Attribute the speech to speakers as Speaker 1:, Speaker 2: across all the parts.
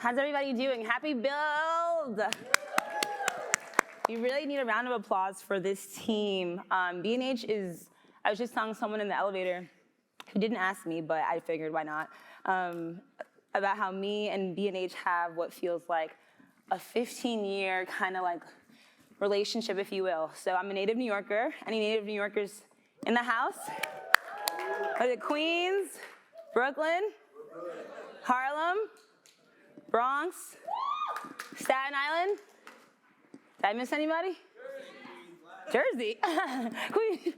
Speaker 1: How's everybody doing? Happy Build! You really need a round of applause for this team. B&H is, I was just telling someone in the elevator who didn't ask me, but I figured why not, about how me and B&H have what feels like a 15-year kind of like relationship, if you will. So I'm a native New Yorker. Any native New Yorkers in the house? Was it Queens, Brooklyn, Harlem, Bronx, Staten Island? Did I miss anybody? Jersey. Queens.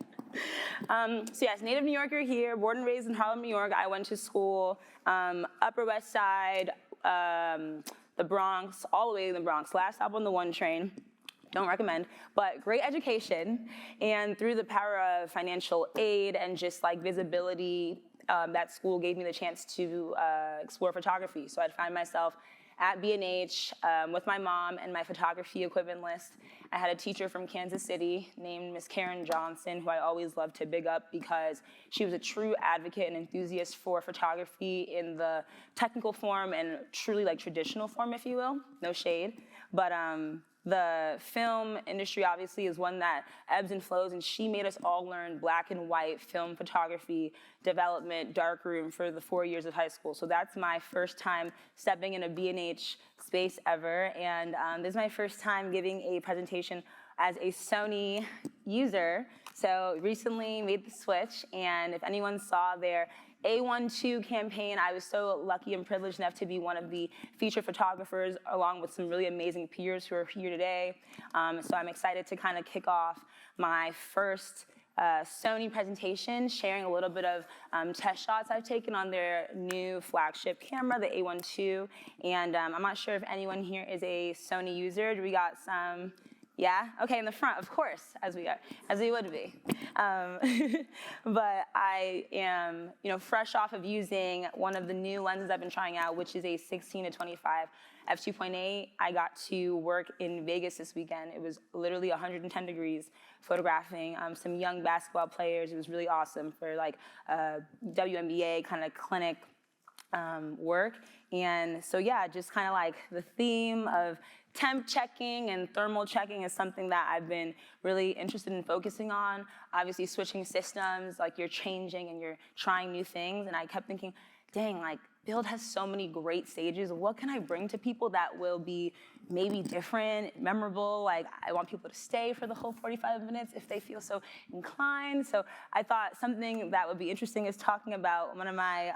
Speaker 1: So yes, native New Yorker here, born and raised in Harlem, New York. I went to school, Upper West Side, the Bronx, all the way to the Bronx. Last stop on the 1 train. Don't recommend, but great education. And through the power of financial aid and just like visibility, that school gave me the chance to explore photography. So I'd find myself at B&H with my mom and my photography equipment list. I had a teacher from Kansas City named Miss Karen Johnson, who I always loved to big up because she was a true advocate and enthusiast for photography in the technical form and truly like traditional form, if you will. No shade. But the film industry obviously is one that ebbs and flows, and she made us all learn black and white film photography development darkroom for the 4 years of high school. So that's my first time stepping in a B&H space ever, and this is my first time giving a presentation as a Sony user. So recently made the switch, and if anyone saw their A12 campaign, I was so lucky and privileged enough to be one of the featured photographers along with some really amazing peers who are here today. So I'm excited to kind of kick off my first Sony presentation, sharing a little bit of test shots I've taken on their new flagship camera, the A12. And I'm not sure if anyone here is a Sony user. Do we got some? Yeah? Okay, in the front, of course, as we would be. But I am, fresh off of using one of the new lenses I've been trying out, which is a 16-25 f2.8. I got to work in Vegas this weekend. It was literally 110 degrees, photographing some young basketball players. It was really awesome for like WNBA kind of clinic work. And so yeah, just kind of like the theme of temp checking and thermal checking is something that I've been really interested in focusing on. Obviously switching systems, like you're changing and you're trying new things. And I kept thinking, dang, like Build has so many great stages. What can I bring to people that will be maybe different, memorable? Like I want people to stay for the whole 45 minutes if they feel so inclined. So I thought something that would be interesting is talking about one of my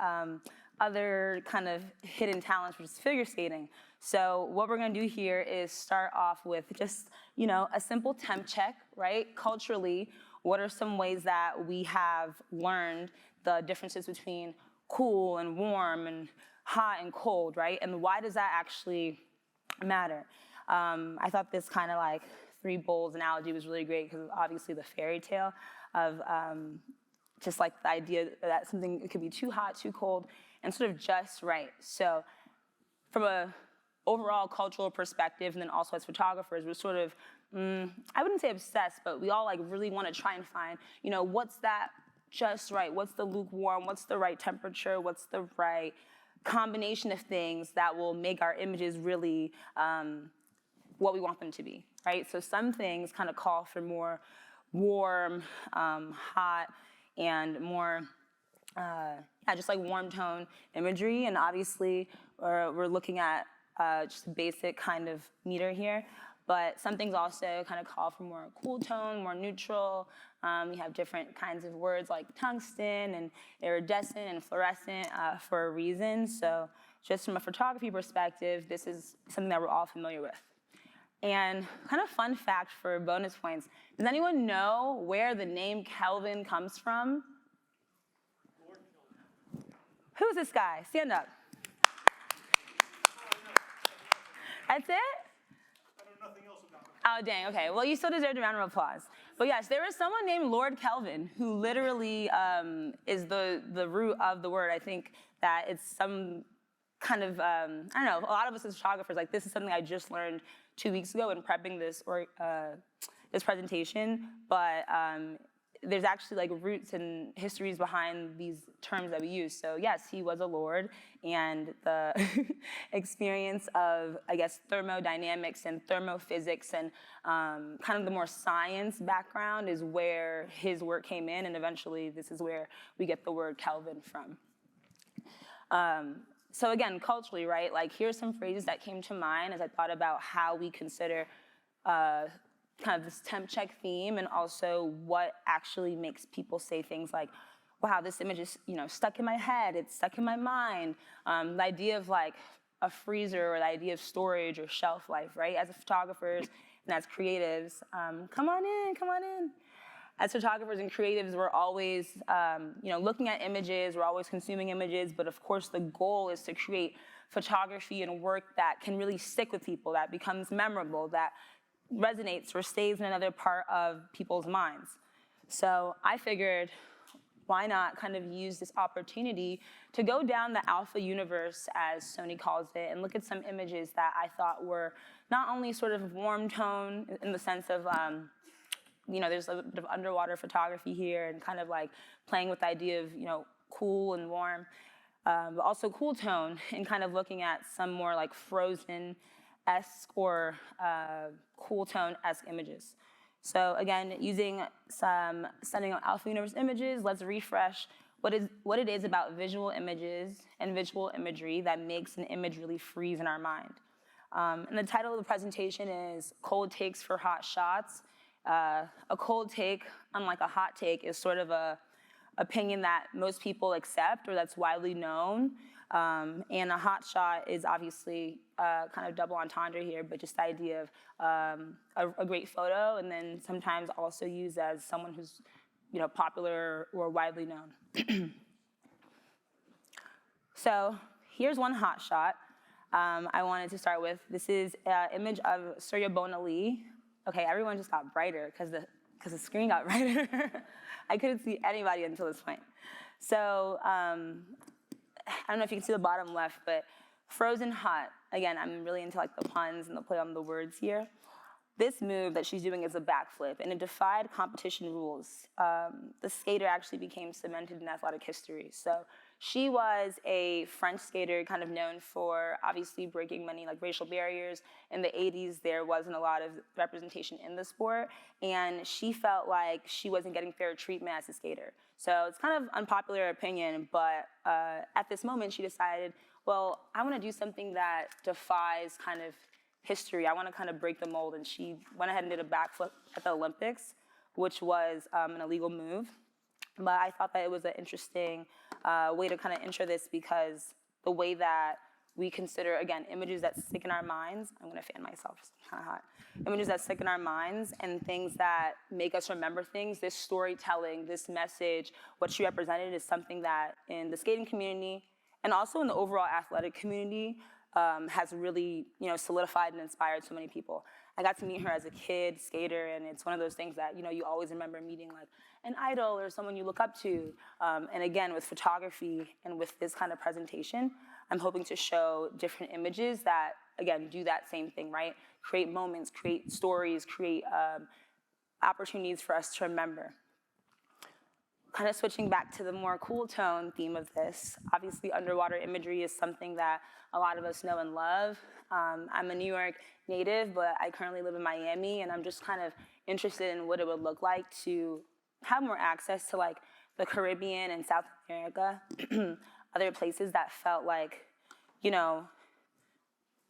Speaker 1: other kind of hidden talents, which is figure skating. So what we're gonna do here is start off with just, a simple temp check, right? Culturally, what are some ways that we have learned the differences between cool and warm and hot and cold, right? And why does that actually matter? I thought this kind of like 3 bowls analogy was really great because obviously the fairy tale of just like the idea that something it could be too hot, too cold, and sort of just right. So from a overall cultural perspective, and then also as photographers, we're sort of, I wouldn't say obsessed, but we all like really want to try and find, what's that just right? What's the lukewarm? What's the right temperature? What's the right combination of things that will make our images really what we want them to be, right? So some things kind of call for more warm, hot, and more, just like warm tone imagery. And obviously, we're looking at just a basic kind of meter here. But some things also kind of call for more cool tone, more neutral. We have different kinds of words like tungsten and iridescent and fluorescent for a reason. So just from a photography perspective, this is something that we're all familiar with. And kind of fun fact for bonus points, does anyone know where the name Kelvin comes from? Lord Kelvin. Who's this guy? Stand up. That's it?
Speaker 2: Nothing else about it.
Speaker 1: Oh, dang, okay. Well, you still deserve a round of applause. But yes, there is someone named Lord Kelvin who literally is the root of the word. I think that it's some kind of, I don't know, a lot of us as photographers, like this is something I just learned 2 weeks ago in prepping this presentation. But there's actually like roots and histories behind these terms that we use. So yes, he was a lord, and the experience of, I guess, thermodynamics and thermophysics and kind of the more science background is where his work came in, and eventually this is where we get the word Kelvin from. So again, culturally, right, like here's some phrases that came to mind as I thought about how we consider kind of this temp check theme, and also what actually makes people say things like, wow, this image is, you know, stuck in my head, it's stuck in my mind. The idea of like a freezer, or the idea of storage or shelf life, right? As photographers and as creatives, come on in. As photographers and creatives, we're always, you know, looking at images, we're always consuming images, but of course the goal is to create photography and work that can really stick with people, that becomes memorable, that resonates or stays in another part of people's minds. So I figured, why not kind of use this opportunity to go down the alpha universe, as Sony calls it, and look at some images that I thought were not only sort of warm tone in the sense of, you know, there's a bit of underwater photography here and kind of like playing with the idea of, you know, cool and warm, but also cool tone, and kind of looking at some more like Frozen-esque or cool tone-esque images. So again, using some sending out alpha universe images, let's refresh what it is about visual images and visual imagery that makes an image really freeze in our mind. And the title of the presentation is Cold Takes for Hot Shots. A cold take, unlike a hot take, is sort of a opinion that most people accept or that's widely known. And a hot shot is obviously kind of double entendre here, but just the idea of a great photo, and then sometimes also used as someone who's, you know, popular or widely known. So here's one hot shot I wanted to start with. This is an image of Surya Bonali. Okay, everyone just got brighter because the screen got brighter. I couldn't see anybody until this point. So I don't know if you can see the bottom left, but frozen hot. Again, I'm really into like the puns and the play on the words here. This move that she's doing is a backflip, and it defied competition rules. The skater actually became cemented in athletic history. So she was a French skater, kind of known for obviously breaking many like racial barriers. In the 80s, there wasn't a lot of representation in the sport, and she felt like she wasn't getting fair treatment as a skater. So it's kind of unpopular opinion, but at this moment, she decided, well, I want to do something that defies kind of history. I want to kind of break the mold, and she went ahead and did a backflip at the Olympics, which was an illegal move. But I thought that it was an interesting way to kind of intro this, because the way that we consider, again, images that stick in our minds. I'm going to fan myself, it's kind of hot. Images that stick in our minds and things that make us remember things. This storytelling, this message, what she represented is something that in the skating community and also in the overall athletic community has really, you know, solidified and inspired so many people. I got to meet her as a kid skater, and it's one of those things that, you know, you always remember meeting like an idol or someone you look up to. And again, with photography and with this kind of presentation, I'm hoping to show different images that, again, do that same thing, right? Create moments, create stories, create opportunities for us to remember. Kind of switching back to the more cool tone theme of this, obviously underwater imagery is something that a lot of us know and love. I'm a New York native, but I currently live in Miami, and I'm just kind of interested in what it would look like to have more access to like the Caribbean and South America, other places that felt like, you know,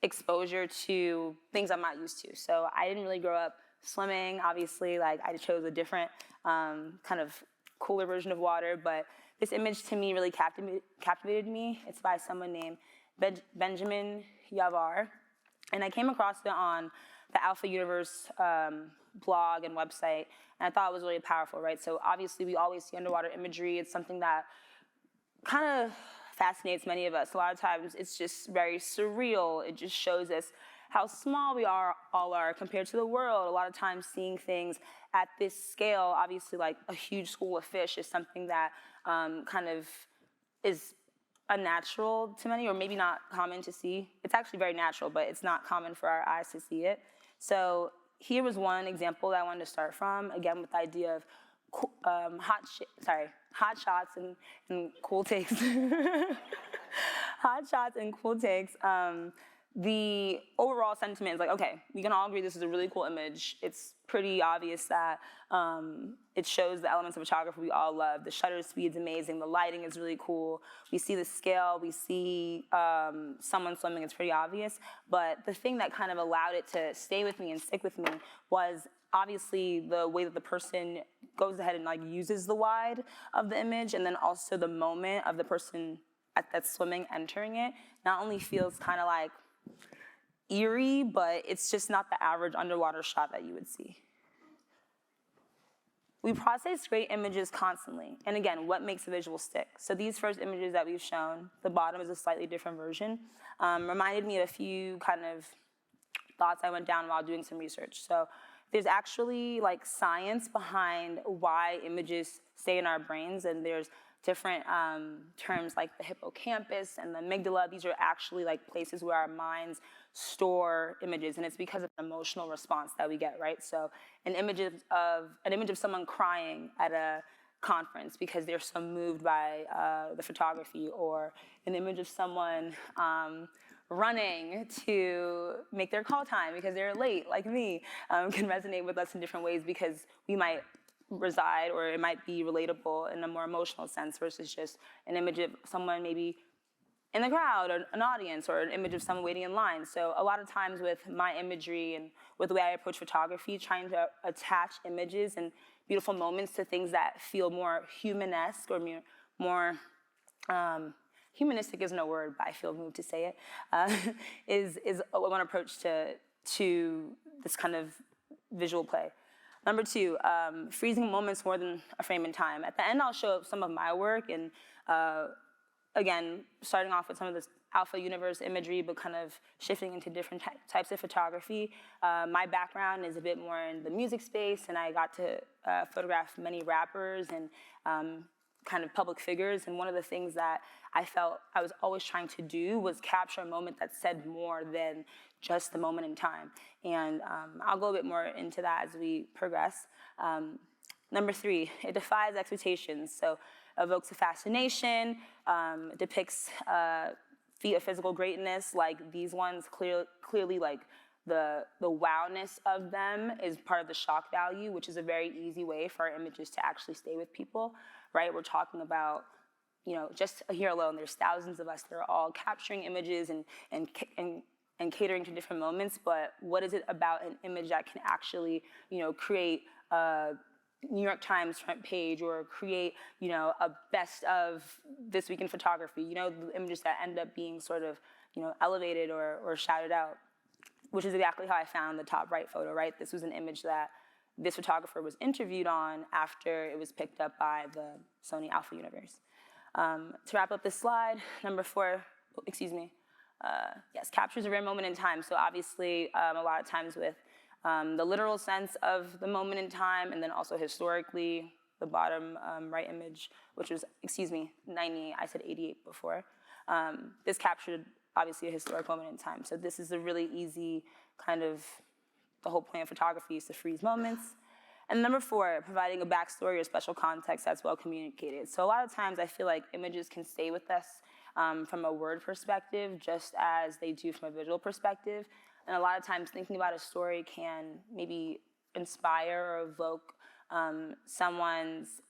Speaker 1: exposure to things I'm not used to. So I didn't really grow up swimming, obviously, like I chose a different kind of cooler version of water, but this image to me really captivated me. It's by someone named Benjamin Yavar, and I came across it on the Alpha Universe blog and website, and I thought it was really powerful, right? So obviously we always see underwater imagery. It's something that kind of fascinates many of us. A lot of times it's just very surreal. It just shows us how small we all are compared to the world. A lot of times seeing things at this scale, obviously like a huge school of fish is something that kind of is unnatural to many, or maybe not common to see. It's actually very natural, but it's not common for our eyes to see it. So here was one example that I wanted to start from, again, with the idea of hot shots and cool takes. Hot shots and cool takes. The overall sentiment is like, okay, we can all agree this is a really cool image. It's pretty obvious that it shows the elements of photography we all love. The shutter speed's amazing. The lighting is really cool. We see the scale. We see someone swimming. It's pretty obvious. But the thing that kind of allowed it to stay with me and stick with me was obviously the way that the person goes ahead and like uses the wide of the image, and then also the moment of the person that's swimming entering it not only feels kind of like eerie, but it's just not the average underwater shot that you would see. We process great images constantly, and again, what makes a visual stick? So these first images that we've shown, the bottom is a slightly different version, reminded me of a few kind of thoughts I went down while doing some research. So there's actually like science behind why images stay in our brains, and there's different terms like the hippocampus and the amygdala. These are actually like places where our minds store images, and it's because of an emotional response that we get, right? So an image of someone crying at a conference because they're so moved by the photography, or an image of someone running to make their call time because they're late, like me, can resonate with us in different ways because we might reside, or it might be relatable in a more emotional sense versus just an image of someone maybe in the crowd or an audience, or an image of someone waiting in line. So a lot of times with my imagery and with the way I approach photography, trying to attach images and beautiful moments to things that feel more humanesque or more humanistic isn't a word, but I feel moved to say it, is one approach to this kind of visual play. Number two, freezing moments more than a frame in time. At the end, I'll show some of my work, and again, starting off with some of this alpha universe imagery, but kind of shifting into different types of photography. My background is a bit more in the music space, and I got to photograph many rappers and kind of public figures, and one of the things that I felt I was always trying to do was capture a moment that said more than just the moment in time. And I'll go a bit more into that as we progress. Number three, it defies expectations. So evokes a fascination, depicts feat of physical greatness, like these ones clearly like the wowness of them is part of the shock value, which is a very easy way for our images to actually stay with people, right? We're talking about, you know, just here alone, there's thousands of us that are all capturing images and catering to different moments, but what is it about an image that can actually, you know, create a New York Times front page, or create, you know, a best of This Week in Photography, you know, the images that end up being sort of, you know, elevated or shouted out, which is exactly how I found the top right photo, right? This was an image that this photographer was interviewed on after it was picked up by the Sony Alpha Universe. To wrap up this slide, number four, yes, captures a rare moment in time. So obviously, a lot of times with the literal sense of the moment in time, and then also historically, the bottom right image, which was, 90, I said 88 before. This captured, obviously, a historic moment in time. So this is a really easy kind of, the whole point of photography is to freeze moments. And number four, providing a backstory or special context that's well communicated. So a lot of times I feel like images can stay with us from a word perspective, just as they do from a visual perspective. And a lot of times thinking about a story can maybe inspire or evoke someone's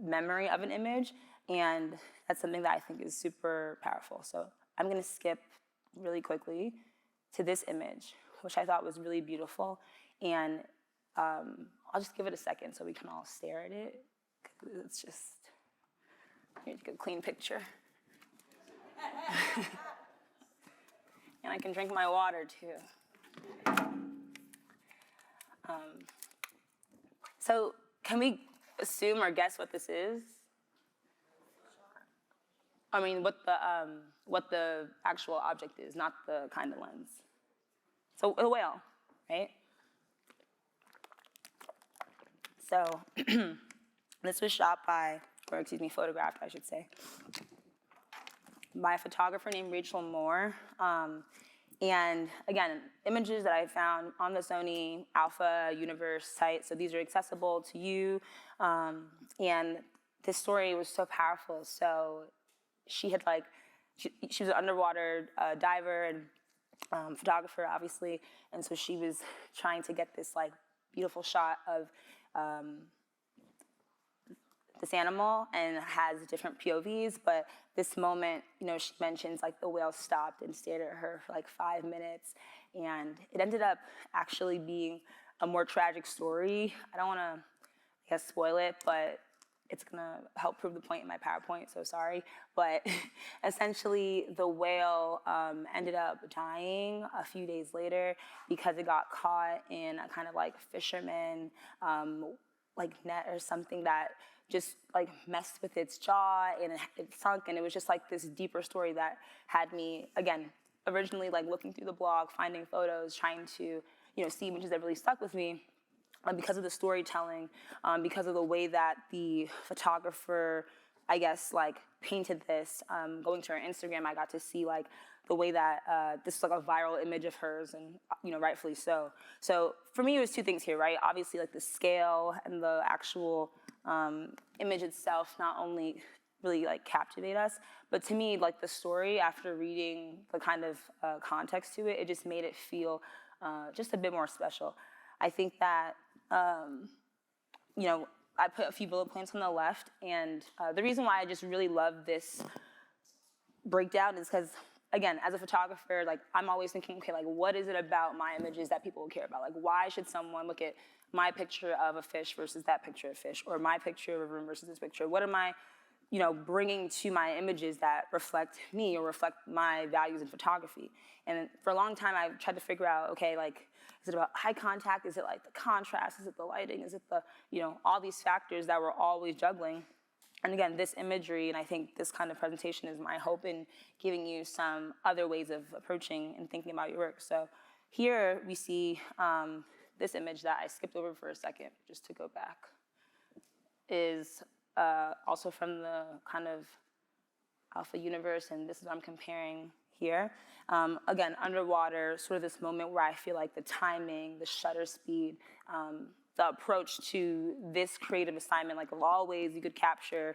Speaker 1: memory of an image, and that's something that I think is super powerful. So I'm gonna skip really quickly to this image, which I thought was really beautiful, and I'll just give it a second so we can all stare at it. It's just, here's a good clean picture. And I can drink my water too. So can we assume or guess what this is? I mean, what the actual object is, not the kind of lens. So a whale, right? So this was shot by, or photographed, I should say, by a photographer named Rachel Moore. And again, images that I found on the Sony Alpha Universe site, so these are accessible to you. And this story was so powerful. So she had she was an underwater diver and photographer, obviously. And so she was trying to get this beautiful shot of this animal, and has different POVs, but this moment, she mentions the whale stopped and stared at her for 5 minutes, and it ended up actually being a more tragic story. I don't want to, spoil it, but it's gonna help prove the point in my PowerPoint, so sorry. But essentially, the whale ended up dying a few days later because it got caught in a kind of fisherman net or something that just messed with its jaw, and it sunk, and it was just this deeper story that had me, again, originally looking through the blog, finding photos, trying to see images that really stuck with me. Because of the storytelling, because of the way that the photographer, I guess, painted this. Going to her Instagram, I got to see the way that this is a viral image of hers, and rightfully so. So for me, it was two things here, right? Obviously, the scale and the actual image itself not only really captivate us, but to me, the story, after reading the kind of context to it, it just made it feel just a bit more special. I think that I put a few bullet points on the left, and the reason why I just really love this breakdown is because, again, as a photographer, I'm always thinking, okay, what is it about my images that people will care about? Why should someone look at my picture of a fish versus that picture of fish, or my picture of a room versus this picture? What am I, bringing to my images that reflect me or reflect my values in photography? And for a long time, I've tried to figure out, okay, is it about eye contact? Is it the contrast? Is it the lighting? Is it the, all these factors that we're always juggling? And again, this imagery, and I think this kind of presentation is my hope in giving you some other ways of approaching and thinking about your work. So here we see this image that I skipped over for a second, just to go back, is also from the kind of Alpha universe, and this is what I'm comparing here. Again, underwater, sort of this moment where I feel the timing, the shutter speed, the approach to this creative assignment, of all ways you could capture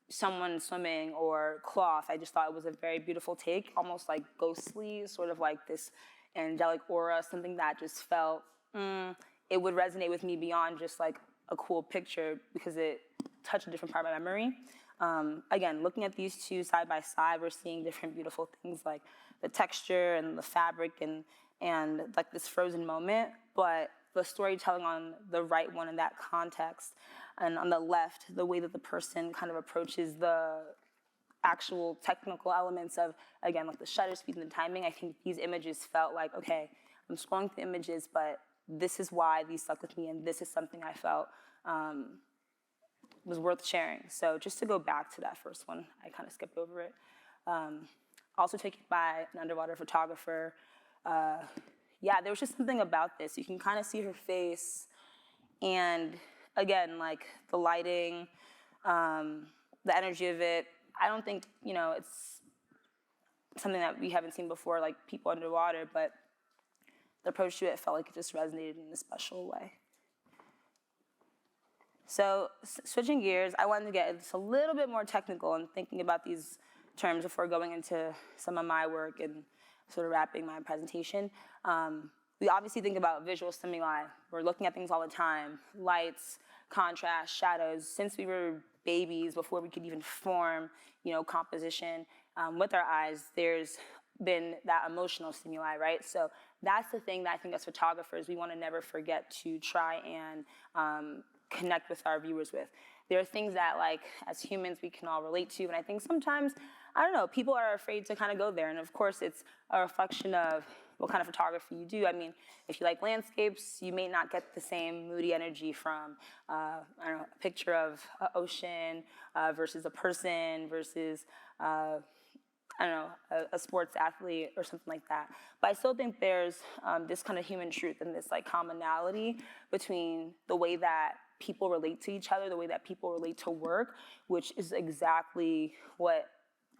Speaker 1: someone swimming or cloth. I just thought it was a very beautiful take, almost ghostly, sort of this angelic aura, something that just felt, it would resonate with me beyond just a cool picture, because it touched a different part of my memory. Again, looking at these two side by side, we're seeing different beautiful things like the texture and the fabric and this frozen moment, but the storytelling on the right one in that context, and on the left, the way that the person kind of approaches the actual technical elements of, again, the shutter speed and the timing. I think these images felt okay, I'm scrolling through images, but this is why these stuck with me, and this is something I felt was worth sharing. So just to go back to that first one, I kind of skipped over it. Also taken by an underwater photographer. Yeah, there was just something about this. You can kind of see her face, and again, the lighting, the energy of it. I don't think, it's something that we haven't seen before, people underwater, but the approach to it felt it just resonated in a special way. So switching gears, I wanted to get just a little bit more technical in thinking about these terms before going into some of my work and sort of wrapping my presentation. We obviously think about visual stimuli. We're looking at things all the time: lights, contrast, shadows. Since we were babies, before we could even form, composition with our eyes, there's been that emotional stimuli, right? So that's the thing that I think as photographers, we want to never forget to try and connect with our viewers with. There are things that, as humans, we can all relate to, and I think sometimes, I don't know, people are afraid to kind of go there, and of course, it's a reflection of what kind of photography you do. I mean, if you like landscapes, you may not get the same moody energy from, I don't know, a picture of an ocean versus a person versus, I don't know, a sports athlete or something like that. But I still think there's this kind of human truth and this commonality between the way that people relate to each other, the way that people relate to work, which is exactly what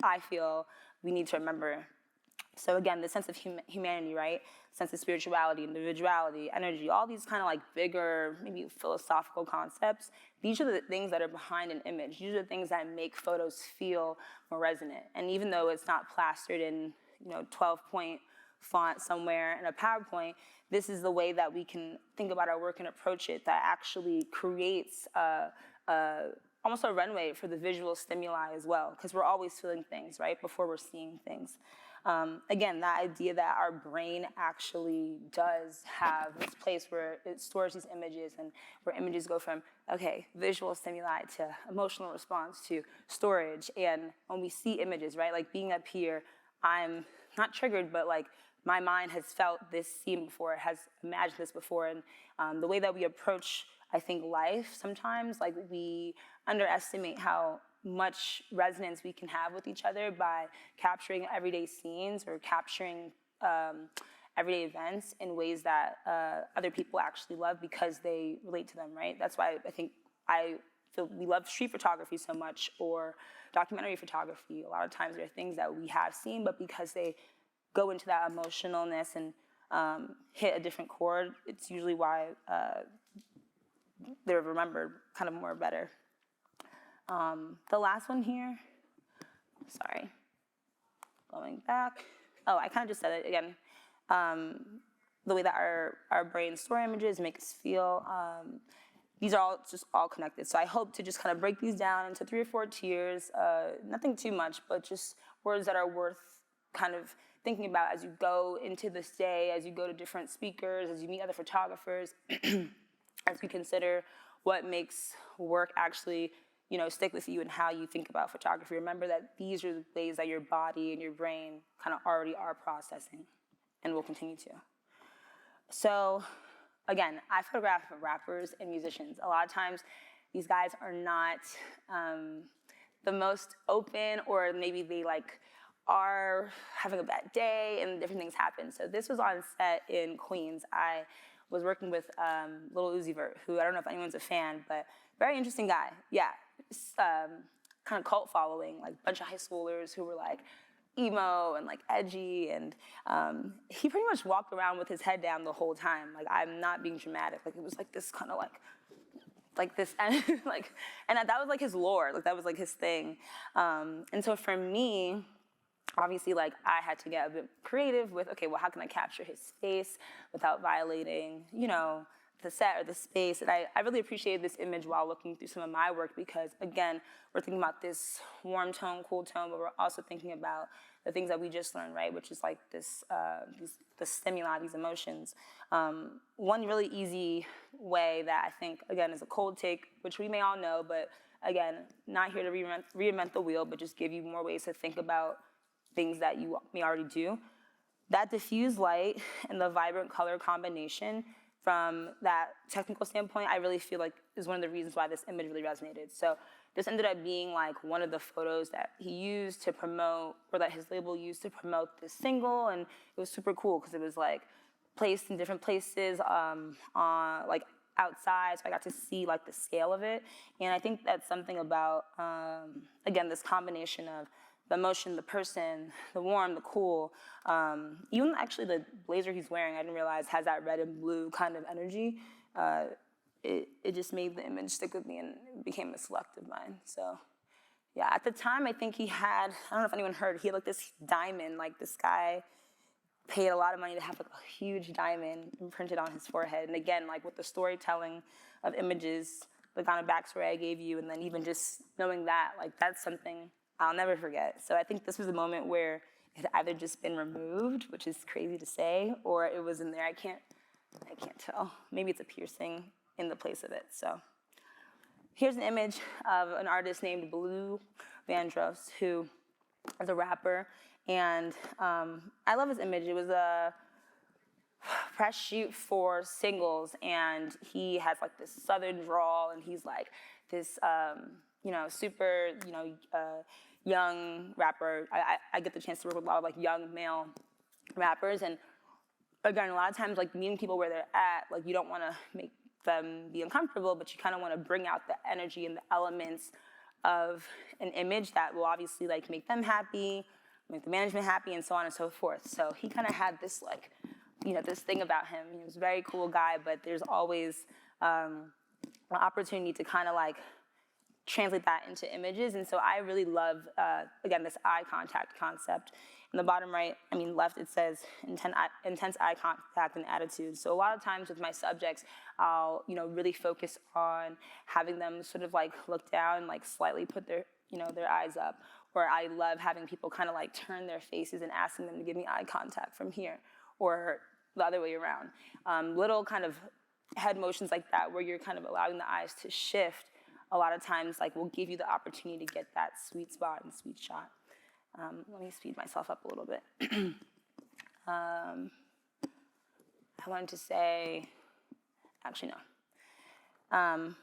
Speaker 1: I feel we need to remember. So again, the sense of humanity, right? Sense of spirituality, individuality, energy, all these kind of like bigger, maybe philosophical concepts. These are the things that are behind an image. These are the things that make photos feel more resonant. And even though it's not plastered in, 12-point font somewhere in a PowerPoint, this is the way that we can think about our work and approach it that actually creates almost a runway for the visual stimuli as well, because we're always feeling things, right, before we're seeing things. Again, that idea that our brain actually does have this place where it stores these images and where images go from, okay, visual stimuli to emotional response to storage. And when we see images, right, like being up here, I'm not triggered, but like my mind has felt this scene before, has imagined this before. And the way that we approach, I think, life sometimes, like we underestimate how much resonance we can have with each other by capturing everyday scenes or capturing everyday events in ways that other people actually love because they relate to them, right? That's why I feel we love street photography so much, or documentary photography. A lot of times there are things that we have seen, but because they go into that emotionalness and hit a different chord, it's usually why they're remembered kind of more better. The last one here, sorry, going back. Oh, I kind of just said it again. The way that our brains store images, make us feel, these are all connected. So I hope to just kind of break these down into 3 or 4 tiers, nothing too much, but just words that are worth kind of thinking about as you go into this day, as you go to different speakers, as you meet other photographers, as you consider what makes work actually stick with you and how you think about photography. Remember that these are the ways that your body and your brain kind of already are processing and will continue to. So again, I photograph rappers and musicians. A lot of times these guys are not the most open, or maybe they are having a bad day and different things happen. So this was on set in Queens. I was working with Lil Uzi Vert, who I don't know if anyone's a fan, but very interesting guy. Yeah, kind of cult following, like a bunch of high schoolers who were like emo and like edgy, and he pretty much walked around with his head down the whole time. Like, I'm not being dramatic. Like, it was like this kind of like this, and like, and that was like his lore. Like, that was like his thing. And so for me, obviously, like, I had to get a bit creative with, okay, well, how can I capture his face without violating, the set or the space? And I really appreciated this image while looking through some of my work because, again, we're thinking about this warm tone, cool tone, but we're also thinking about the things that we just learned, right, which is like this, the stimuli, these emotions. One really easy way that I think, again, is a cold take, which we may all know, but again, not here to reinvent the wheel, but just give you more ways to think about things that you may already do. That diffuse light and the vibrant color combination, from that technical standpoint, I really feel like is one of the reasons why this image really resonated. So this ended up being like one of the photos that he used to promote, or that his label used to promote this single, and it was super cool because it was like placed in different places, like outside, so I got to see like the scale of it. And I think that's something about, again, this combination of the emotion, the person, the warm, the cool. Even actually the blazer he's wearing, I didn't realize, has that red and blue kind of energy. It just made the image stick with me, and it became a select of mine. So yeah, at the time, I think he had, I don't know if anyone heard, he had like this diamond, like this guy paid a lot of money to have like a huge diamond imprinted on his forehead. And again, like with the storytelling of images, the kind of backstory I gave you, and then even just knowing that, like, that's something I'll never forget. So I think this was a moment where it had either just been removed, which is crazy to say, or it was in there. I can't tell. Maybe it's a piercing in the place of it. So here's an image of an artist named Blue Vandross, who is a rapper. And I love his image. It was a press shoot for singles, and he has like this southern drawl, and he's like this, super, young rapper. I get the chance to work with a lot of like young male rappers, and again, a lot of times, like, meeting people where they're at, like, you don't want to make them be uncomfortable, but you kind of want to bring out the energy and the elements of an image that will obviously like make them happy, make the management happy and so on and so forth. So he kind of had this like, this thing about him. He was a very cool guy, but there's always an opportunity to kind of like translate that into images. And so I really love, again, this eye contact concept. In the bottom right, left, it says intense eye contact and attitude. So a lot of times with my subjects, I'll, really focus on having them sort of like look down, like slightly put their eyes up. Or I love having people kind of like turn their faces and asking them to give me eye contact from here, or the other way around. Little kind of head motions like that where you're kind of allowing the eyes to shift, a lot of times like will give you the opportunity to get that sweet spot and sweet shot. Let me speed myself up a little bit. I wanted to say, actually no.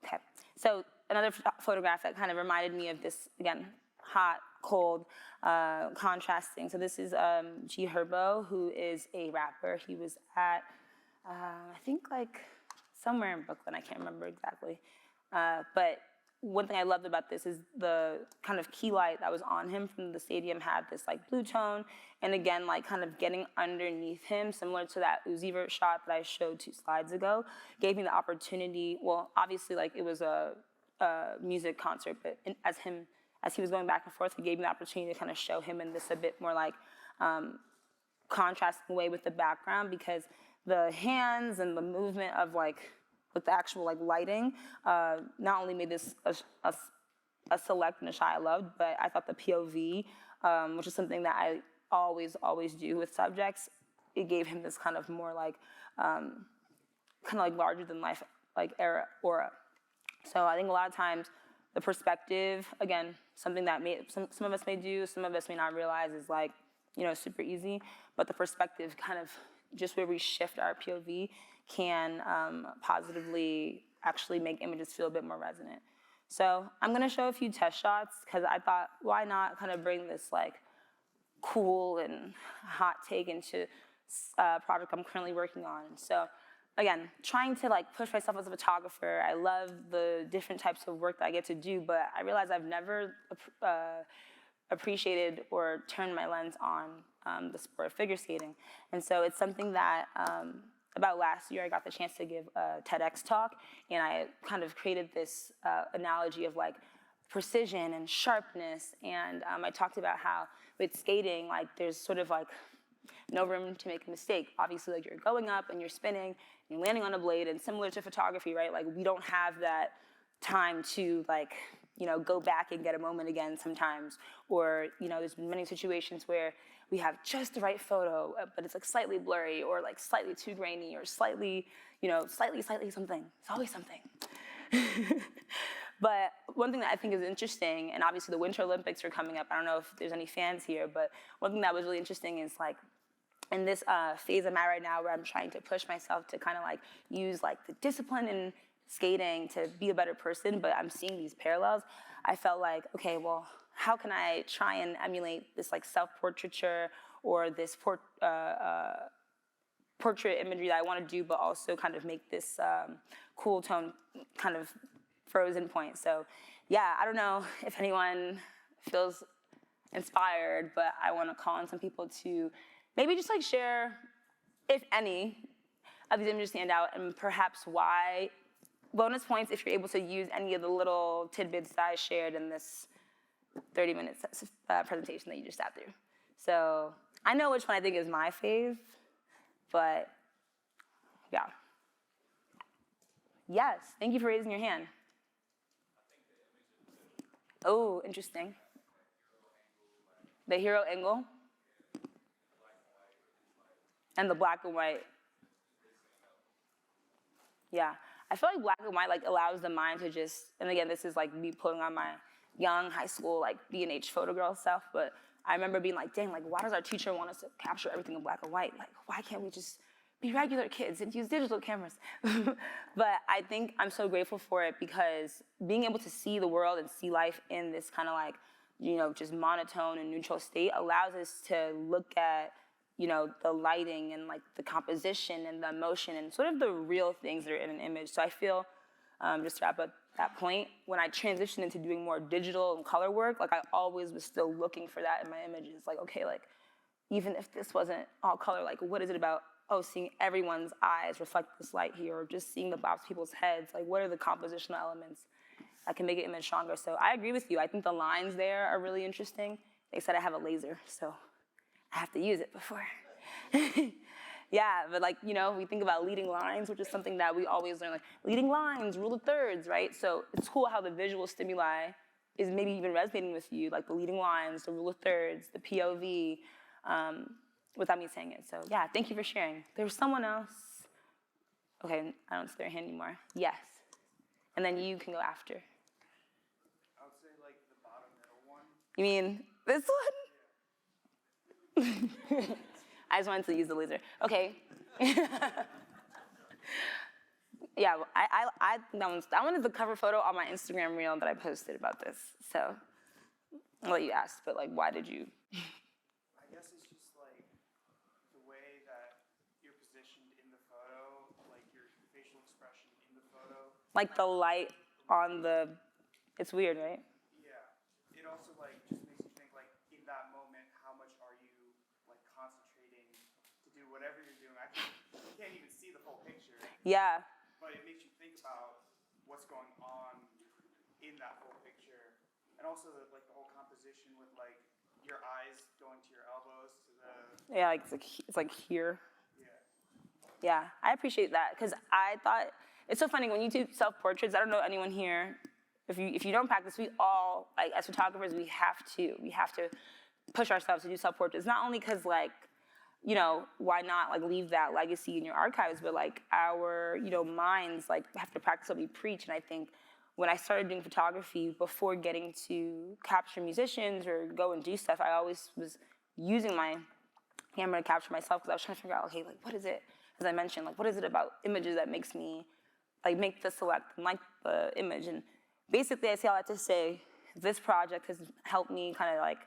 Speaker 1: Okay, so another photograph that kind of reminded me of this, again, hot, cold, contrasting. So this is G Herbo, who is a rapper. He was at, I think like somewhere in Brooklyn, I can't remember exactly. But one thing I loved about this is the kind of key light that was on him from the stadium had this like blue tone, and again, like kind of getting underneath him, similar to that Uzi Vert shot that I showed 2 slides ago, gave me the opportunity, well, obviously like it was a music concert, but as he was going back and forth, it gave me the opportunity to kind of show him in this a bit more like contrasting way with the background, because the hands and the movement of like, with the actual like lighting, not only made this a select and a shot I loved, but I thought the POV, which is something that I always do with subjects, it gave him this kind of more like, kind of like larger than life, like aura. So I think a lot of times the perspective, again, something that some of us may do, some of us may not realize is like, super easy, but the perspective kind of just where we shift our POV can positively actually make images feel a bit more resonant. So I'm gonna show a few test shots because I thought, why not kind of bring this like cool and hot take into a project I'm currently working on. So again, trying to like push myself as a photographer. I love the different types of work that I get to do, but I realize I've never appreciated or turned my lens on the sport of figure skating. And so it's something that about last year I got the chance to give a TEDx talk, and I kind of created this analogy of like precision and sharpness, and I talked about how with skating, like there's sort of like no room to make a mistake. Obviously, like you're going up and you're spinning, and you're landing on a blade, and similar to photography, right? Like we don't have that time to like, go back and get a moment again sometimes, or, there's been many situations where we have just the right photo, but it's like slightly blurry or like slightly too grainy or slightly, slightly something. It's always something. But one thing that I think is interesting, and obviously the Winter Olympics are coming up. I don't know if there's any fans here, but one thing that was really interesting is like, in this phase I'm at right now where I'm trying to push myself to kind of like use like the discipline in skating to be a better person, but I'm seeing these parallels. I felt like, okay, well, how can I try and emulate this like self-portraiture or this portrait imagery that I want to do, but also kind of make this cool tone kind of frozen point. So yeah, I don't know if anyone feels inspired, but I want to call on some people to maybe just like share, if any, of these images stand out, and perhaps why. Bonus points if you're able to use any of the little tidbits that I shared in this 30-minute presentation that you just sat through. So I know which one I think is my fave, but yeah. Yes, thank you for raising your hand. Oh, interesting. The hero angle. And the black and white. Yeah. I feel like black and white like allows the mind to just, and again, this is like me pulling on my young high school like B&H photo girl stuff, but I remember being like, dang, like why does our teacher want us to capture everything in black and white? Like why can't we just be regular kids and use digital cameras? But I think I'm so grateful for it because being able to see the world and see life in this kind of like, just monotone and neutral state allows us to look at the lighting and like the composition and the emotion and sort of the real things that are in an image. So I feel, just to wrap up, that point. When I transitioned into doing more digital and color work, like I always was still looking for that in my images. Like, okay, like even if this wasn't all color, like what is it about, oh, seeing everyone's eyes reflect this light here, or just seeing the bobs of people's heads, like what are the compositional elements that can make an image stronger? So I agree with you. I think the lines there are really interesting. They said I have a laser, so I have to use it before. Yeah, but like, you know, we think about leading lines, which is something that we always learn, like leading lines, rule of thirds, right? So it's cool how the visual stimuli is maybe even resonating with you, like the leading lines, the rule of thirds, the POV, without me saying it. So yeah, thank you for sharing. There was someone else. Okay, I don't see their hand anymore. Yes. And then you can go after.
Speaker 2: I would say like the bottom middle one.
Speaker 1: You mean this one? I just wanted to use the laser. Okay. Yeah, I think that one is the cover photo on my Instagram reel that I posted about this. So I'll let you ask, but like, why did you?
Speaker 2: I guess it's just like the way that you're positioned in the photo, like your facial expression in the photo.
Speaker 1: Like the light on the, it's weird, right?
Speaker 2: Yeah. It also like just makes you think like in that moment, how much are you like concentrating to do whatever you're doing? You can't even see the full picture,
Speaker 1: Yeah.
Speaker 2: but it makes you think about what's going on in that full picture. And also like the whole composition with like your eyes going to your elbows to the.
Speaker 1: Yeah, like it's like here.
Speaker 2: Yeah.
Speaker 1: Yeah, I appreciate that because I thought it's so funny when you do self-portraits. I don't know anyone here. If you don't practice, we all like as photographers we have to push ourselves to do self-portraits. Not only because like, you know, why not like leave that legacy in your archives, but like our, you know, minds like have to practice what we preach. And I think when I started doing photography before getting to capture musicians or go and do stuff, I always was using my camera to capture myself because I was trying to figure out, okay, like what is it? As I mentioned, like what is it about images that makes me like make the select and like the image? And basically I say all that to say this project has helped me kind of like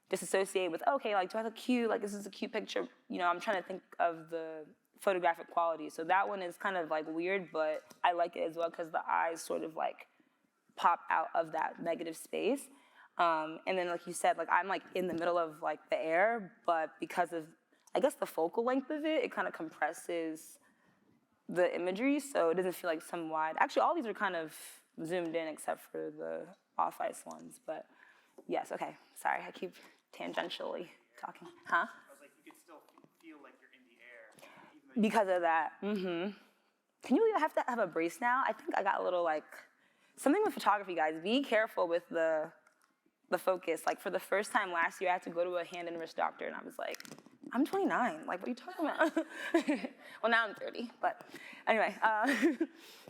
Speaker 1: disassociate with, okay, like do I look cute? Like this is a cute picture. You know, I'm trying to think of the photographic quality. So that one is kind of like weird, but I like it as well because the eyes sort of like pop out of that negative space. And then like you said, like I'm like in the middle of like the air, but because of, I guess the focal length of it, it kind of compresses the imagery, so it doesn't feel like some wide. Actually, all these are kind of zoomed in except for the off-ice ones, but yes, okay. Sorry, I keep tangentially talking. Huh?
Speaker 2: I was like, you could still feel like you're in the air. Even though
Speaker 1: Because of that, Can you have to have a brace now? I think I got a little like, something with photography, guys. Be careful with the focus. Like for the first time last year, I had to go to a hand and wrist doctor, and I was like, I'm 29. Like, what are you talking about? Well, now I'm 30, but anyway.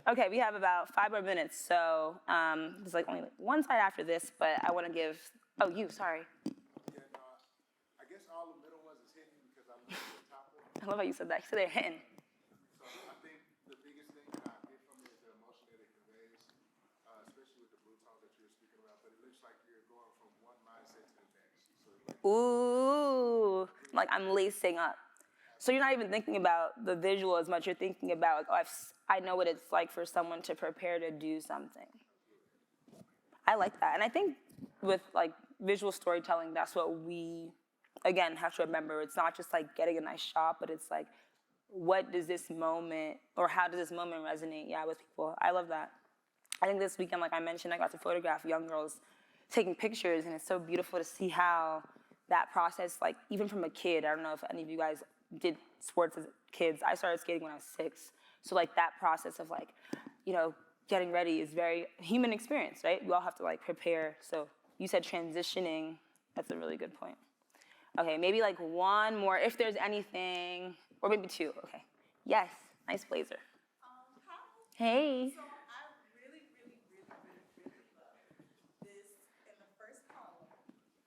Speaker 1: Okay, we have about 5 more minutes, so there's like only like one slide after this, but I want to give. Oh, you. Sorry.
Speaker 3: Yeah, no, I guess all the middle ones is hidden because I'm looking at the top of it.
Speaker 1: I love how you said that. You said they're hitting.
Speaker 3: So I think the biggest thing that I get from it is the emotion that it conveys, especially with the blue tones that you were speaking about. But it looks like you're going from one mindset to the next. So like,
Speaker 1: Ooh, like I'm lacing up. So you're not even thinking about the visual as much. You're thinking about, like, oh, I know what it's like for someone to prepare to do something. I like that. And I think with, like, visual storytelling, that's what we, again, have to remember. It's not just, like, getting a nice shot, but it's, like, what does this moment, or how does this moment resonate, with people? I love that. I think this weekend, like I mentioned, I got to photograph young girls taking pictures, and it's so beautiful to see how that process, like, even from a kid, I don't know if any of you guys did sports as kids. I started skating when I was 6. So, like, that process of, like, you know, getting ready is very human experience, right? We all have to, like, prepare. So you said transitioning. That's a really good point. Okay, maybe, like, one more, if there's anything, or maybe 2. Okay. Yes, nice blazer.
Speaker 4: Hi.
Speaker 1: Hey.
Speaker 4: So I really love this in the first column,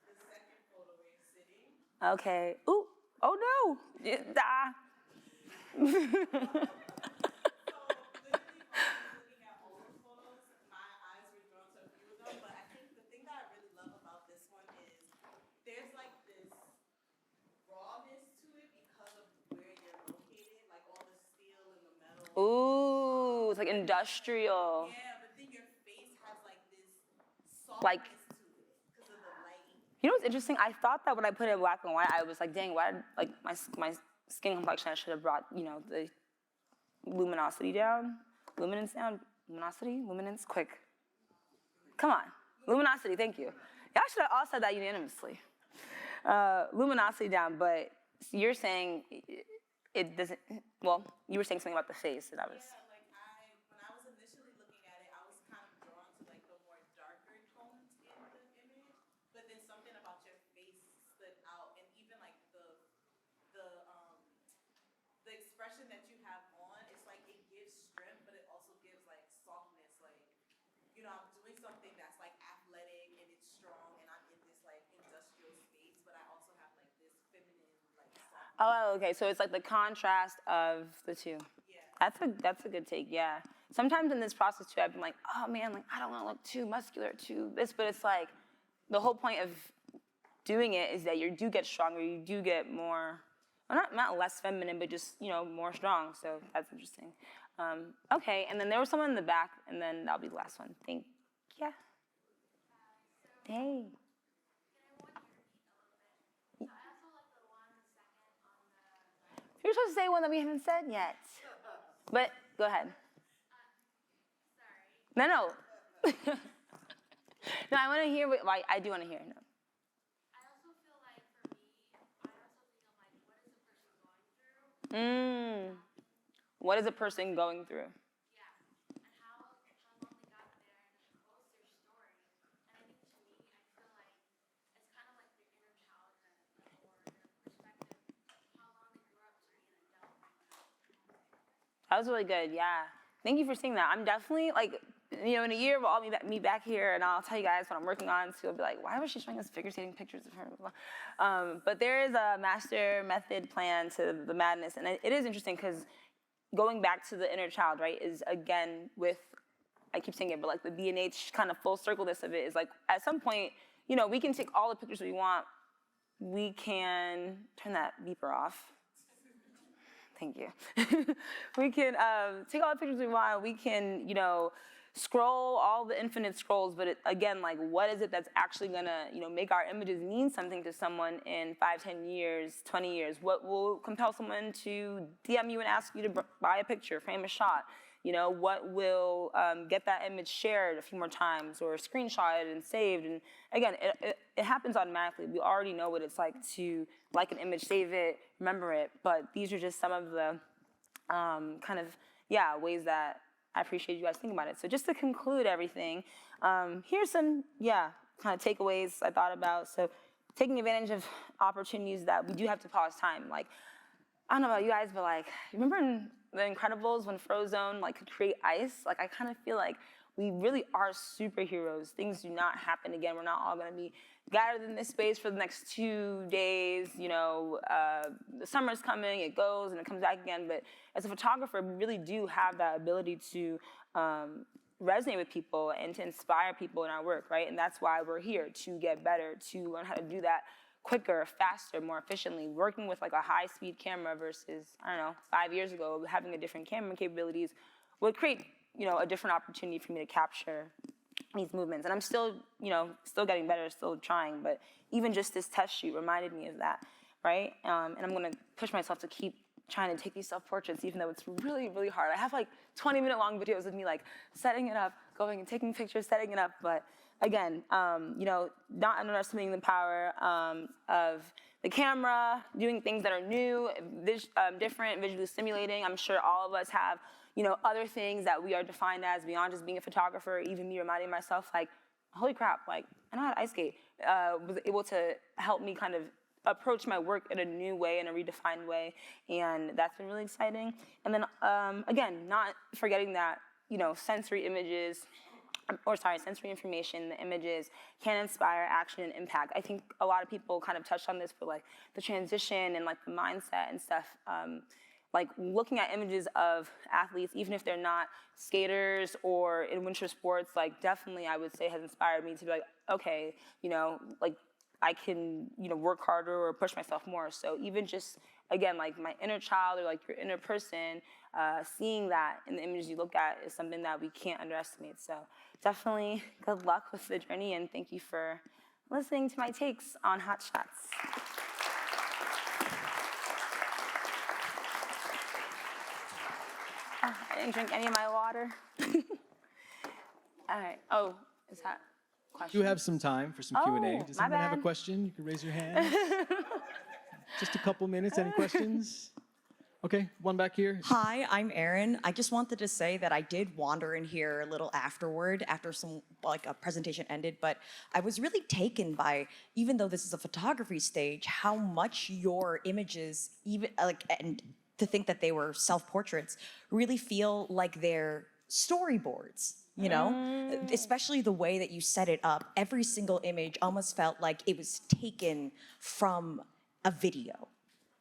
Speaker 4: the second photo where you're sitting.
Speaker 1: Okay. Ooh. Oh, no.
Speaker 4: So literally, when I was looking at all those photos, my eyes were drawn to a few of them. But I think the thing that I really love about this one is there's like this rawness to it because of where you're located, like all the steel and the metal.
Speaker 1: Ooh, it's like industrial.
Speaker 4: Yeah, but then your face
Speaker 1: like,
Speaker 4: softness to it because of the lighting.
Speaker 1: you know what's interesting? I thought that when I put it in black and white, I was like, dang, why, like, my skin complexion, I should have brought, you know, the luminosity down. Luminance down? Luminosity? Luminance? Quick. Come on. Luminosity, thank you. Y'all should have all said that unanimously. Luminosity down, but you're saying it doesn't, well, you were saying something about the face, and I was...
Speaker 4: Yeah, like when I was initially looking at it, I was kind of drawn to like the more darker tones in the image, but then something about your face stood out, and even like the expression that you have on, it's like it gives strength, but it also gives like softness, like, you know, I'm doing something that's like athletic and it's strong, and I'm in this like industrial space, but I also have like this feminine like softness.
Speaker 1: Oh, okay, so it's like the contrast of the two.
Speaker 4: Yeah.
Speaker 1: That's a good take, yeah. Sometimes in this process too, I've been like, oh man, like I don't want to look too muscular, too this, but it's like the whole point of doing it is that you do get stronger, you do get more, well, not less feminine, but just, you know, more strong. So that's interesting. Okay, and then there was someone in the back, and then that'll be the last one. Thank you. Hey. You're supposed to say one that we haven't said yet. But go ahead.
Speaker 5: Sorry.
Speaker 1: No. No, I want to hear what, I do want to hear. No.
Speaker 5: I also feel like for me, I also think of like, what is a person going through?
Speaker 1: What is a person going through?
Speaker 5: Yeah. And how long they got there, and what was their story. And I think to me, I feel like it's kind of like their inner childhood or their perspective, how long they grew up to be an adult.
Speaker 1: That was really good, yeah. Thank you for saying that. I'm definitely, like, you know, in a year, we'll all meet back here, and I'll tell you guys what I'm working on, so you'll be like, why was she showing us figure skating pictures of her? But there is a master method plan to the madness, and it is interesting, because going back to the inner child, right, is, again, with, I keep saying it, but, like, the B&H kind of full circleness of it is, like, at some point, you know, we can take all the pictures we want. We can turn that beeper off. Thank you. We can take all the pictures we want. We can, you know, scroll all the infinite scrolls. But again, like, what is it that's actually gonna, you know, make our images mean something to someone in 5, 10 years, 20 years? What will compel someone to DM you and ask you to buy a picture, frame a shot? You know, what will get that image shared a few more times or screenshotted and saved? And again, it happens automatically. We already know what it's like to like an image, save it, remember it. But these are just some of the kind of, yeah, ways that I appreciate you guys thinking about it. So just to conclude everything, here's some, yeah, kind of takeaways I thought about. So taking advantage of opportunities that we do have to pause time. Like, I don't know about you guys, but like, remember in The Incredibles when Frozone like could create ice? Like, I kind of feel like we really are superheroes. Things do not happen again. We're not all gonna be gathered in this space for the next 2 days. You know, the summer's coming, it goes and it comes back again. But as a photographer, we really do have that ability to resonate with people and to inspire people in our work, right? And that's why we're here, to get better, to learn how to do that quicker, faster, more efficiently. Working with like a high-speed camera versus, I don't know, 5 years ago, having a different camera capabilities would create, you know, a different opportunity for me to capture these movements. And I'm still, you know, still getting better, still trying, but even just this test shoot reminded me of that, right? And I'm gonna push myself to keep trying to take these self-portraits, even though it's really, really hard. I have like 20-minute long videos of me like setting it up, going and taking pictures, setting it up, but again, you know, not underestimating the power of the camera, doing things that are new, different, visually stimulating. I'm sure all of us have, you know, other things that we are defined as beyond just being a photographer. Even me reminding myself, like, holy crap, like, I know how to ice skate. Was able to help me kind of approach my work in a new way, in a redefined way, and that's been really exciting. And then, again, not forgetting that, you know, sensory information, the images can inspire action and impact. I think a lot of people kind of touched on this for like the transition and like the mindset and stuff. Like looking at images of athletes, even if they're not skaters or in winter sports, like definitely I would say has inspired me to be like, okay, you know, like I can, you know, work harder or push myself more. So even just again, like my inner child or like your inner person, seeing that in the images you look at is something that we can't underestimate. So definitely good luck with the journey, and thank you for listening to my takes on Hot Shots. I didn't drink any of my water. All right. Oh, is that a question?
Speaker 6: You have some time for some Q&A. Does
Speaker 1: my
Speaker 6: anyone have a
Speaker 1: bad.
Speaker 6: question? You can raise your hand. Just a couple minutes. Any questions? Okay, one back here.
Speaker 7: Hi, I'm Erin. I just wanted to say that I did wander in here a little afterward, after some, like, a presentation ended, but I was really taken by, even though this is a photography stage, how much your images, even, like, and to think that they were self-portraits, really feel like they're storyboards, you know? Especially the way that you set it up. Every single image almost felt like it was taken from a video.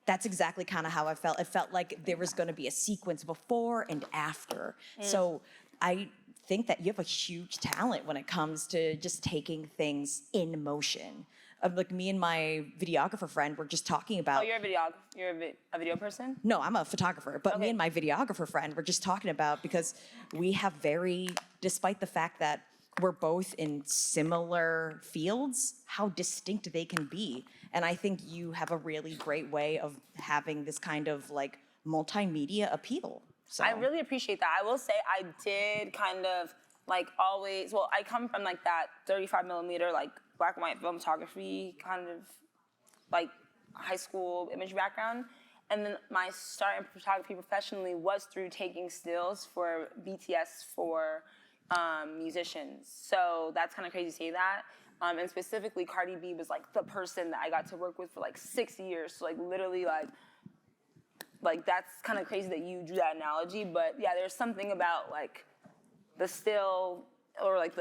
Speaker 7: That's exactly kind of how I felt. It felt like there was going to be a sequence before and after. So I think that you have a huge talent when it comes to just taking things in motion. Like me and my videographer friend were just talking about.
Speaker 1: Oh, you're a video person?
Speaker 7: No, I'm a photographer, but me
Speaker 1: Okay.
Speaker 7: and my videographer friend were just talking about, because we have despite the fact that we're both in similar fields, how distinct they can be. And I think you have a really great way of having this kind of like multimedia appeal. So
Speaker 1: I really appreciate that. I will say I did kind of like always, well, I come from like that 35 millimeter, like black and white film photography kind of like high school image background. And then my start in photography professionally was through taking stills for BTS for musicians. So that's kind of crazy to say that. And specifically, Cardi B was like the person that I got to work with for like 6 years. So like literally like that's kind of crazy that you drew that analogy. But yeah, there's something about like the still or like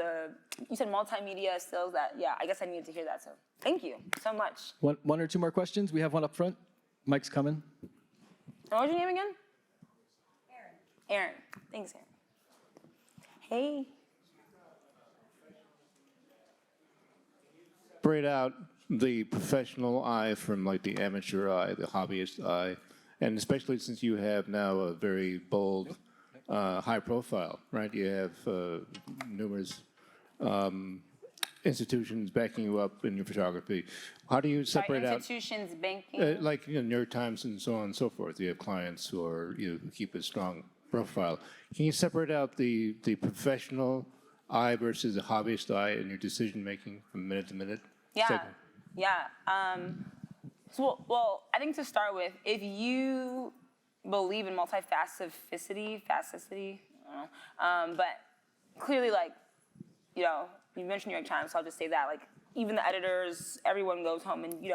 Speaker 1: you said multimedia stills that, yeah, I guess I needed to hear that. So thank you so much.
Speaker 6: One or two more questions. We have one up front. Mike's coming.
Speaker 1: And what was your name again? Erin. Thanks, Erin. Hey.
Speaker 8: Separate out the professional eye from like the amateur eye, the hobbyist eye, and especially since you have now a very bold, high profile, right? You have numerous institutions backing you up in your photography. How do you separate out?
Speaker 1: Institutions, banking.
Speaker 8: Like New York Times and so on and so forth. You have clients who are who keep a strong profile. Can you separate out the professional eye versus the hobbyist eye in your decision making from minute to minute?
Speaker 1: Yeah,
Speaker 8: Second.
Speaker 1: yeah. Well, I think to start with, if you believe in multifaceticity, I don't know, but clearly, like, you mentioned New York Times, so I'll just say that, like, even the editors, everyone goes home and,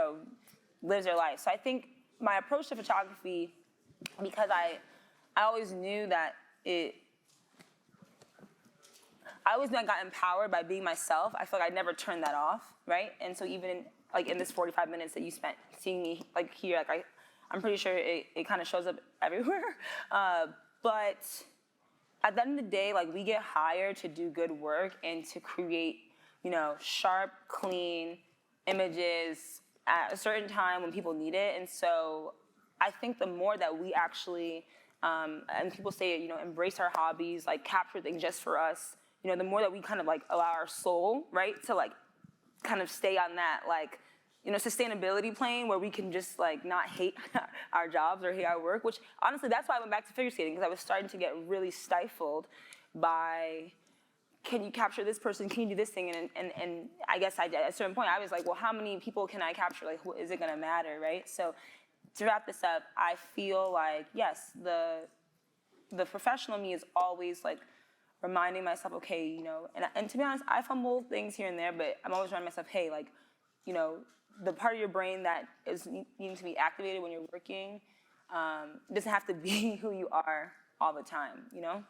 Speaker 1: lives their life. So I think my approach to photography, because I always knew that I always knew I got empowered by being myself. I feel like I never turned that off, right? And so even in this 45 minutes that you spent seeing me like here, like I'm pretty sure it kind of shows up everywhere. But at the end of the day, like we get hired to do good work and to create, sharp, clean images at a certain time when people need it. And so I think the more that we actually, and people say, embrace our hobbies, like capture things just for us, the more that we kind of like allow our soul, right, to like kind of stay on that like, sustainability plane where we can just like not hate our jobs or hate our work, which honestly, that's why I went back to figure skating, because I was starting to get really stifled by, can you capture this person? Can you do this thing? And I guess at a certain point, I was like, well, how many people can I capture? Like, is it gonna matter, right? So to wrap this up, I feel like, yes, the professional me is always like reminding myself, okay, and to be honest, I fumble things here and there, but I'm always reminding myself, hey, like, the part of your brain that is needing to be activated when you're working doesn't have to be who you are all the time,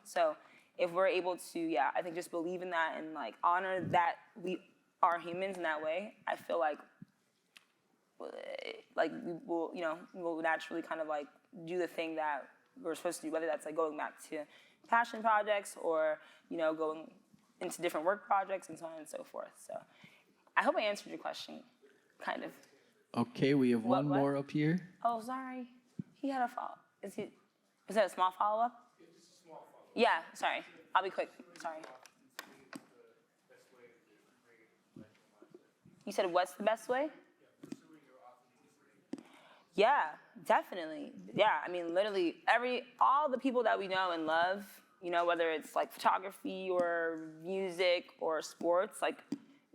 Speaker 1: So if we're able to, I think just believe in that and like honor that we are humans in that way, I feel like we'll naturally kind of like do the thing that we're supposed to do, whether that's like going back to passion projects or, going into different work projects and so on and so forth. So I hope I answered your question, kind of.
Speaker 6: Okay, we have one
Speaker 1: What?
Speaker 6: more up here.
Speaker 1: Oh, sorry. He had a follow. Is that a small follow-up?
Speaker 2: It's just a small follow-up.
Speaker 1: Yeah, sorry. I'll be quick. Sorry. You said what's the best way? Yeah, definitely. Yeah, I mean, literally all the people that we know and love, you know, whether it's like photography or music or sports, like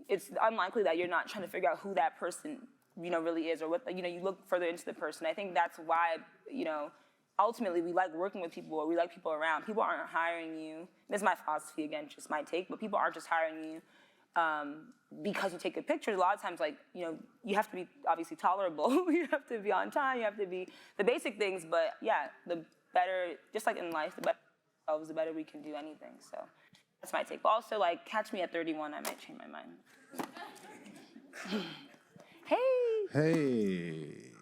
Speaker 1: it's unlikely that you're not trying to figure out who that person, you know, really is or what, you know, you look further into the person. I think that's why, you know, ultimately we like working with people or we like people around. People aren't hiring you. This is my philosophy, again, just my take, but people aren't just hiring you because you take good pictures. A lot of times, like, you know, you have to be obviously tolerable. You have to be on time. You have to be the basic things. But yeah, the better, just like in life, the better we can do anything. So that's my take. But also, like, catch me at 31. I might change my mind. Hey.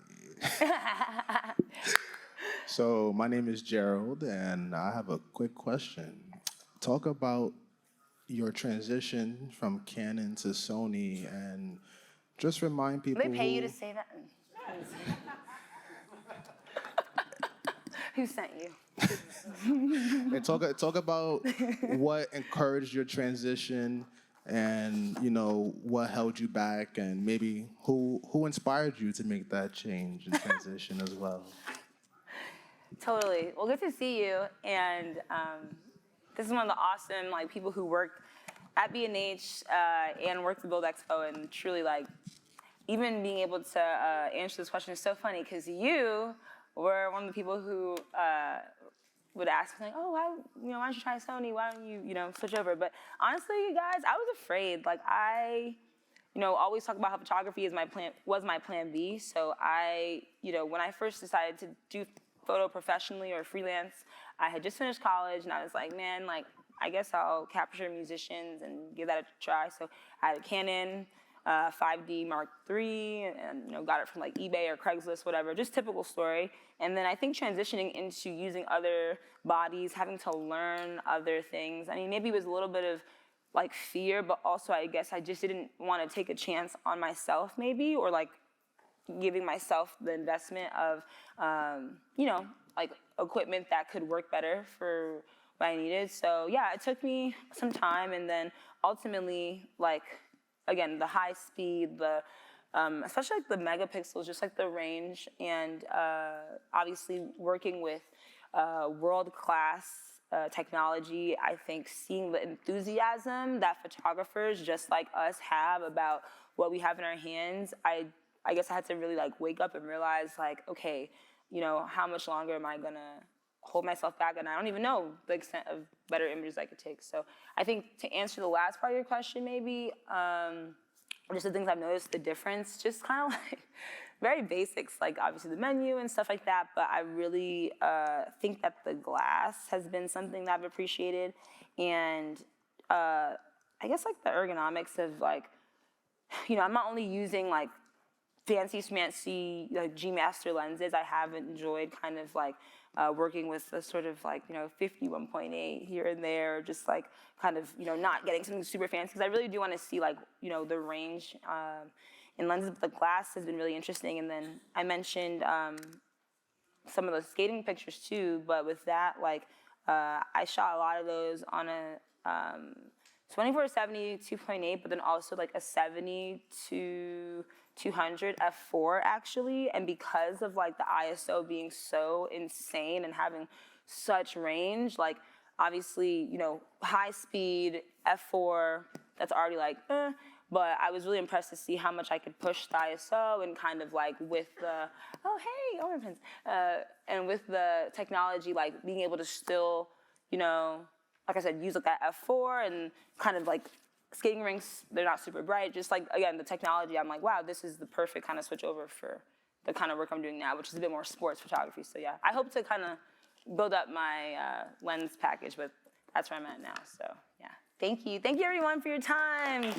Speaker 3: So my name is Gerald, and I have a quick question. Talk about your transition from Canon to Sony, and just remind people.
Speaker 1: They pay you to say that. Who sent you?
Speaker 3: And talk about what encouraged your transition, and you know what held you back, and maybe who inspired you to make that change and transition as well.
Speaker 1: Totally. Well, good to see you. And this is one of the awesome like people who worked at B&H and worked at Bild Expo, and truly like even being able to answer this question is so funny because you were one of the people who would ask me like, oh, why don't you try Sony? Why don't you know, switch over? But honestly, you guys, I was afraid. Like I, you know, always talk about how photography was my plan B. So I, you know, when I first decided to do photo professionally or freelance, I had just finished college and I was like, man, like, I guess I'll capture musicians and give that a try. So I had a Canon 5D Mark III and, you know, got it from like eBay or Craigslist, whatever, just typical story. And then I think transitioning into using other bodies, having to learn other things. I mean, maybe it was a little bit of like fear, but also I guess I just didn't want to take a chance on myself maybe, or like giving myself the investment of, you know, like equipment that could work better for what I needed. So yeah, it took me some time, and then ultimately, like, again, the high speed, the especially like the megapixels, just like the range, and obviously working with world-class technology. I think seeing the enthusiasm that photographers just like us have about what we have in our hands, I guess I had to really like wake up and realize like, okay, you know, how much longer am I gonna hold myself back? And I don't even know the extent of better images I could take. So I think to answer the last part of your question, maybe, just the things I've noticed, the difference, just kind of like very basics, like obviously the menu and stuff like that. But I really think that the glass has been something that I've appreciated. And I guess like the ergonomics of like, you know, I'm not only using like fancy schmancy like G Master lenses. I have enjoyed kind of like working with a sort of like, you know, 51.8 here and there, just like kind of, you know, not getting something super fancy, because I really do want to see like, you know, the range in lenses. But the glass has been really interesting. And then I mentioned some of the skating pictures too, but with that, like I shot a lot of those on a 24-70 2.8, but then also like a 70 to 200 f4 actually. And because of like the ISO being so insane and having such range, like obviously, you know, high speed f4, that's already like but I was really impressed to see how much I could push the ISO, and kind of like with the orange pens, and with the technology, like being able to still, you know, like I said, use like that f4 and kind of like skating rinks, they're not super bright. Just like, again, the technology, I'm like, wow, this is the perfect kind of switch over for the kind of work I'm doing now, which is a bit more sports photography. So yeah, I hope to kind of build up my lens package, but that's where I'm at now. So yeah, thank you. Thank you everyone for your time.